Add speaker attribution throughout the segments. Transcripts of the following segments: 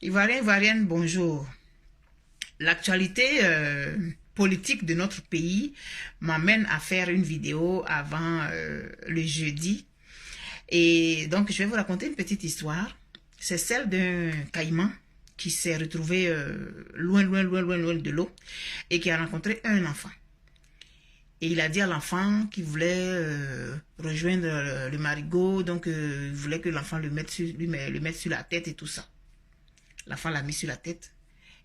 Speaker 1: Ivoirien, Ivoirienne, bonjour. L'actualité politique de notre pays m'amène à faire une vidéo avant le jeudi. Et donc, je vais vous raconter une petite histoire. C'est celle d'un caïman qui s'est retrouvé loin de l'eau et qui a rencontré un enfant. Et il a dit à l'enfant qu'il voulait rejoindre le marigot, donc il voulait que l'enfant le mette sur la tête et tout ça. L'enfant l'a mis sur la tête.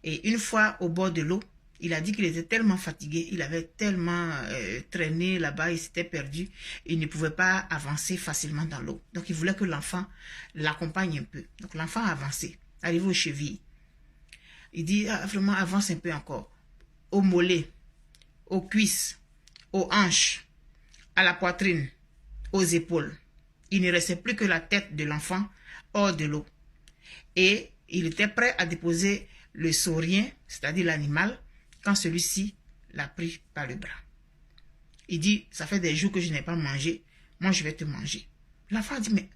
Speaker 1: Et une fois au bord de l'eau, il a dit qu'il était tellement fatigué, il avait tellement traîné là-bas, il s'était perdu, il ne pouvait pas avancer facilement dans l'eau. Donc il voulait que l'enfant l'accompagne un peu. Donc l'enfant a avancé, arrivé aux chevilles. Il dit vraiment avance un peu encore, aux mollets, aux cuisses, aux hanches, à la poitrine, aux épaules. Il ne restait plus que la tête de l'enfant hors de l'eau. Et il était prêt à déposer le saurien, c'est-à-dire l'animal, quand celui-ci l'a pris par le bras. Il dit, ça fait des jours que je n'ai pas mangé, moi je vais te manger. L'enfant dit, mais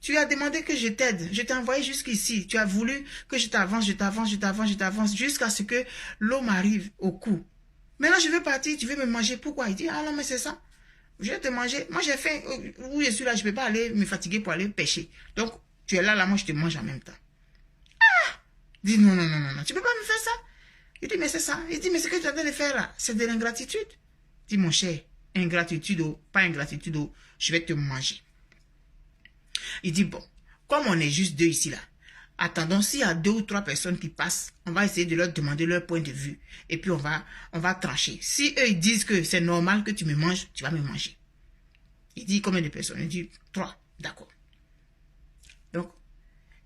Speaker 1: tu as demandé que je t'aide, je t'ai envoyé jusqu'ici, tu as voulu que je t'avance, jusqu'à ce que l'eau m'arrive au cou. Maintenant je veux partir, tu veux me manger, pourquoi? Il dit, ah non mais c'est ça, je vais te manger, moi j'ai faim, où je suis là, je ne peux pas aller me fatiguer pour aller pêcher. Donc tu es là, moi je te mange en même temps. Il dit, non, tu ne peux pas me faire ça. Il dit, mais c'est ça. Il dit, mais ce que tu es en train de faire là, c'est de l'ingratitude. Il dit, mon cher, ingratitude ou pas ingratitude, je vais te manger. Il dit, bon, comme on est juste deux ici là, attendons, s'il y a 2 ou 3 personnes qui passent, on va essayer de leur demander leur point de vue. Et puis on va trancher. Si eux ils disent que c'est normal que tu me manges, tu vas me manger. Il dit, combien de personnes? Il dit, 3, d'accord. Donc,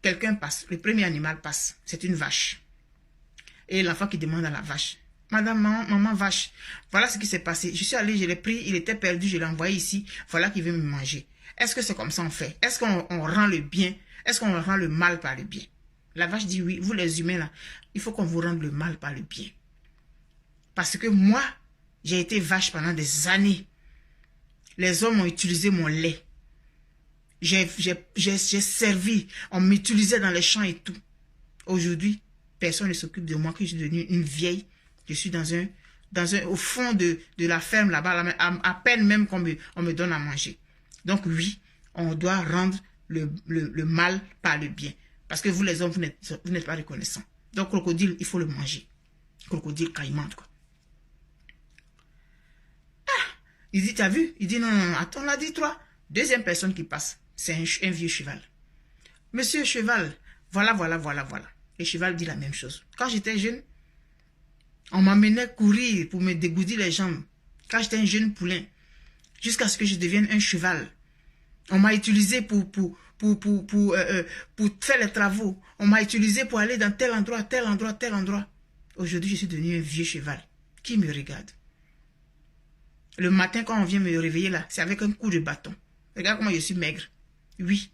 Speaker 1: quelqu'un passe, le premier animal passe, c'est une vache. Et l'enfant qui demande à la vache, madame, maman vache, voilà ce qui s'est passé. Je suis allé, je l'ai pris, il était perdu, je l'ai envoyé ici, voilà qu'il veut me manger. Est-ce que c'est comme ça on fait? Est-ce qu'on rend le bien? Est-ce qu'on rend le mal par le bien? La vache dit oui, vous les humains là, il faut qu'on vous rende le mal par le bien. Parce que moi, j'ai été vache pendant des années. Les hommes ont utilisé mon lait. J'ai servi, on m'utilisait dans les champs et tout. Aujourd'hui, personne ne s'occupe de moi, que je suis devenue une vieille. Je suis au fond de la ferme là-bas, à peine même qu'on me donne à manger. Donc oui, on doit rendre le mal par le bien. Parce que vous les hommes, vous n'êtes pas reconnaissants. Donc crocodile, il faut le manger. Crocodile caïman, quoi. Ah, il dit, t'as vu? Il dit, non, attends, on l'a dit, toi. Deuxième personne qui passe, c'est un vieux cheval. Monsieur cheval, voilà. Le cheval dit la même chose. Quand j'étais jeune, on m'amenait courir pour me dégourdir les jambes. Quand j'étais un jeune poulain, jusqu'à ce que je devienne un cheval. On m'a utilisé pour faire les travaux. On m'a utilisé pour aller dans tel endroit. Aujourd'hui, je suis devenu un vieux cheval. Qui me regarde? Le matin, quand on vient me réveiller là, c'est avec un coup de bâton. Regarde comment je suis maigre. Oui,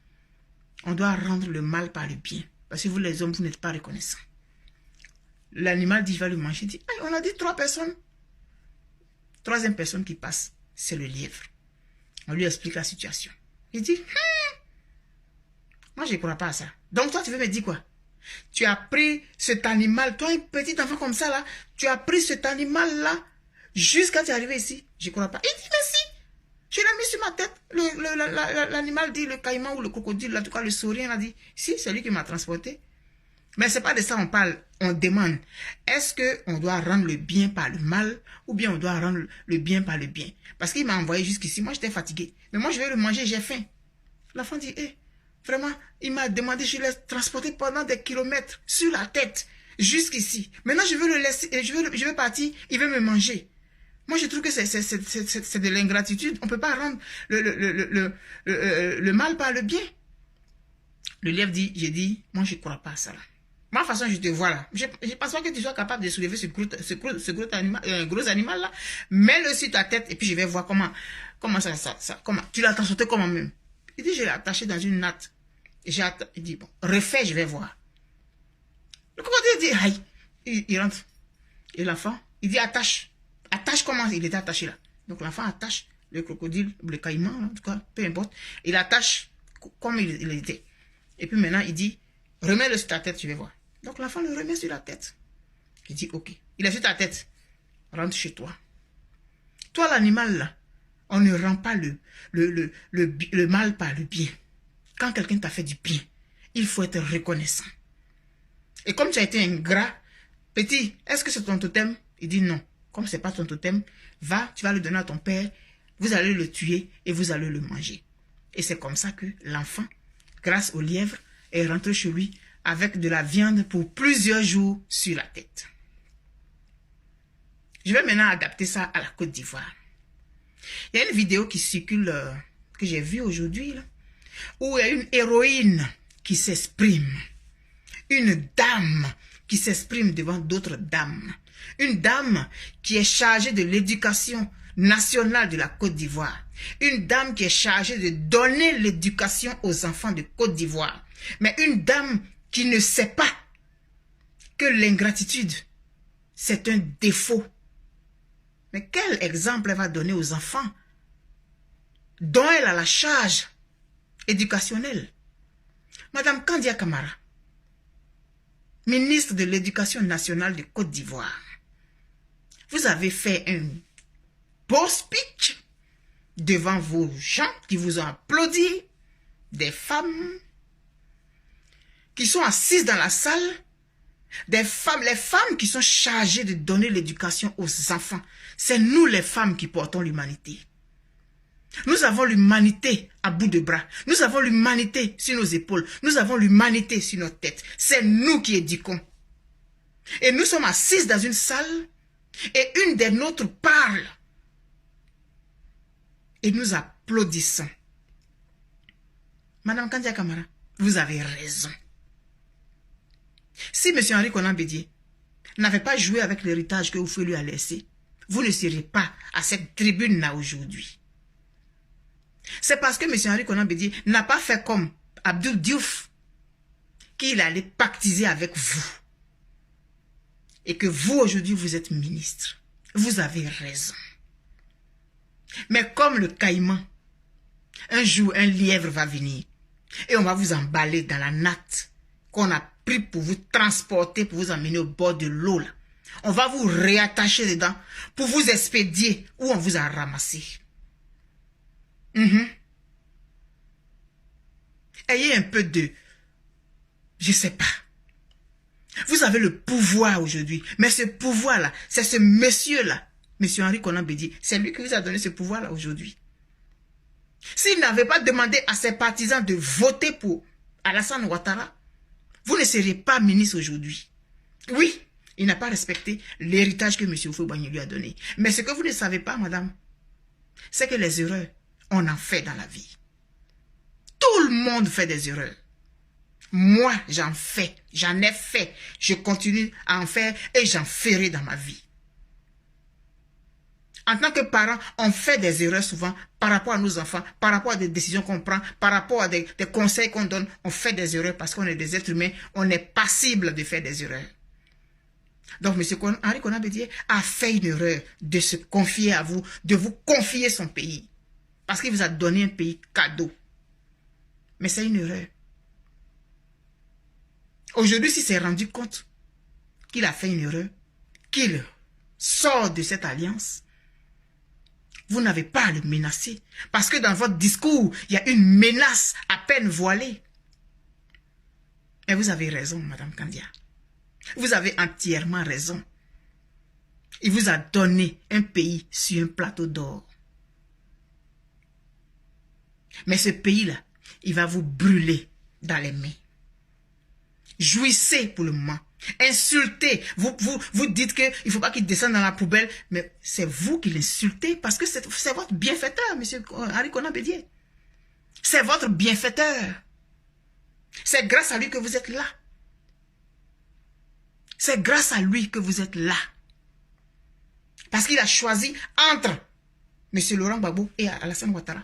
Speaker 1: on doit rendre le mal par le bien. Parce que vous les hommes, vous n'êtes pas reconnaissants. L'animal dit, il va le manger. Il dit, on a dit 3 personnes. Troisième personne qui passe, c'est le lièvre. On lui explique la situation. Il dit, moi je ne crois pas à ça. Donc toi, tu veux me dire quoi? Tu as pris cet animal, toi un petit enfant comme ça là, tu as pris cet animal là, jusqu'à tu es arrivé ici. Je ne crois pas. Il dit, mais si, je l'ai mis sur ma tête. L'animal dit, le caïman ou le crocodile, en tout cas le saurien a dit, si, c'est lui qui m'a transporté. Mais ce n'est pas de ça on parle, on demande. Est-ce qu'on doit rendre le bien par le mal ou bien on doit rendre le bien par le bien? Parce qu'il m'a envoyé jusqu'ici, moi j'étais fatigué. Mais moi je vais le manger, j'ai faim. L'enfant dit, vraiment, il m'a demandé, je l'ai transporté pendant des kilomètres sur la tête, jusqu'ici. Maintenant je veux le laisser, je veux partir, il veut me manger. Moi je trouve que c'est de l'ingratitude. On ne peut pas rendre le mal par le bien. Le lièvre dit, j'ai dit, moi je ne crois pas à ça là. Moi, de toute façon, je te vois là. Je ne pense pas que tu sois capable de soulever ce gros animal là. Mets-le sur ta tête et puis je vais voir comment tu l'as transporté comment même. Il dit, je l'ai attaché dans une natte. Il dit, bon, refais, je vais voir. Le crocodile dit, aïe. Il rentre. Et l'enfant, il dit, attache. Attache comment il était attaché là. Donc l'enfant attache le crocodile, le caïman, en tout cas, peu importe. Il attache comme il était. Et puis maintenant, il dit, remets-le sur ta tête, je vais voir. Donc l'enfant le remet sur la tête. Il dit, ok, il est sur ta tête. Rentre chez toi. Toi, l'animal, là, on ne rend pas le mal par le bien. Quand quelqu'un t'a fait du bien, il faut être reconnaissant. Et comme tu as été ingrat, petit, est-ce que c'est ton totem? Il dit non. Comme ce n'est pas ton totem, va, tu vas le donner à ton père, vous allez le tuer et vous allez le manger. Et c'est comme ça que l'enfant, grâce au lièvre, est rentré chez lui avec de la viande pour plusieurs jours sur la tête. Je vais maintenant adapter ça à la Côte d'Ivoire. Il y a une vidéo qui circule, que j'ai vue aujourd'hui, où il y a une héroïne qui s'exprime. Une dame qui s'exprime devant d'autres dames. Une dame qui est chargée de l'éducation nationale de la Côte d'Ivoire. Une dame qui est chargée de donner l'éducation aux enfants de Côte d'Ivoire. Mais une dame qui ne sait pas que l'ingratitude, c'est un défaut. Mais quel exemple elle va donner aux enfants dont elle a la charge éducationnelle? Madame Kandia Camara, ministre de l'Éducation nationale de Côte d'Ivoire, vous avez fait un beau speech devant vos gens qui vous ont applaudi, des femmes qui sont assises dans la salle, les femmes qui sont chargées de donner l'éducation aux enfants. C'est nous les femmes qui portons l'humanité. Nous avons l'humanité à bout de bras. Nous avons l'humanité sur nos épaules. Nous avons l'humanité sur nos têtes. C'est nous qui éduquons. Et nous sommes assises dans une salle et une des nôtres parle. Et nous applaudissons. Madame Kandia Camara, vous avez raison. Si M. Henri Konan Bédié n'avait pas joué avec l'héritage que Oufoué lui a laissé, vous ne seriez pas à cette tribune-là aujourd'hui. C'est parce que M. Henri Konan Bédié n'a pas fait comme Abdou Diouf qu'il allait pactiser avec vous. Et que vous, aujourd'hui, vous êtes ministre. Vous avez raison. Mais comme le caïman, un jour, un lièvre va venir et on va vous emballer dans la natte qu'on a pris pour vous transporter, pour vous emmener au bord de l'eau. On va vous réattacher dedans pour vous expédier où on vous a ramassé. Ayez un peu de... Je sais pas. Vous avez le pouvoir aujourd'hui. Mais ce pouvoir-là, c'est ce monsieur-là, monsieur Henri Konan Bédié, c'est lui qui vous a donné ce pouvoir-là aujourd'hui. S'il n'avait pas demandé à ses partisans de voter pour Alassane Ouattara, vous ne seriez pas ministre aujourd'hui. Oui, il n'a pas respecté l'héritage que M. Houphouët-Boigny lui a donné. Mais ce que vous ne savez pas, madame, c'est que les erreurs, on en fait dans la vie. Tout le monde fait des erreurs. Moi, j'en fais, j'en ai fait. Je continue à en faire et j'en ferai dans ma vie. En tant que parents, on fait des erreurs souvent par rapport à nos enfants, par rapport à des décisions qu'on prend, par rapport à des conseils qu'on donne. On fait des erreurs parce qu'on est des êtres humains, on est passible de faire des erreurs. Donc, M. Henri Konan Bédié a fait une erreur de se confier à vous, de vous confier son pays. Parce qu'il vous a donné un pays cadeau. Mais c'est une erreur. Aujourd'hui, s'il s'est rendu compte qu'il a fait une erreur, qu'il sort de cette alliance, vous n'avez pas à le menacer. Parce que dans votre discours, il y a une menace à peine voilée. Mais vous avez raison, Madame Kandia. Vous avez entièrement raison. Il vous a donné un pays sur un plateau d'or. Mais ce pays-là, il va vous brûler dans les mains. Jouissez pour le moment. Insultez. Vous dites qu'il ne faut pas qu'il descende dans la poubelle. Mais c'est vous qui l'insultez parce que c'est votre bienfaiteur, M. Henri Konan Bédié. C'est votre bienfaiteur. C'est grâce à lui que vous êtes là. C'est grâce à lui que vous êtes là. Parce qu'il a choisi entre M. Laurent Gbagbo et Alassane Ouattara.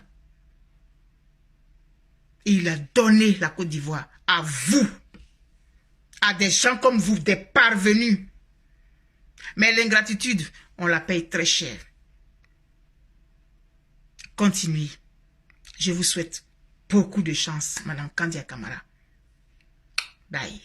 Speaker 1: Et il a donné la Côte d'Ivoire à vous. À des gens comme vous, des parvenus. Mais l'ingratitude, on la paye très cher. Continuez. Je vous souhaite beaucoup de chance, Madame Kandia Camara. Bye.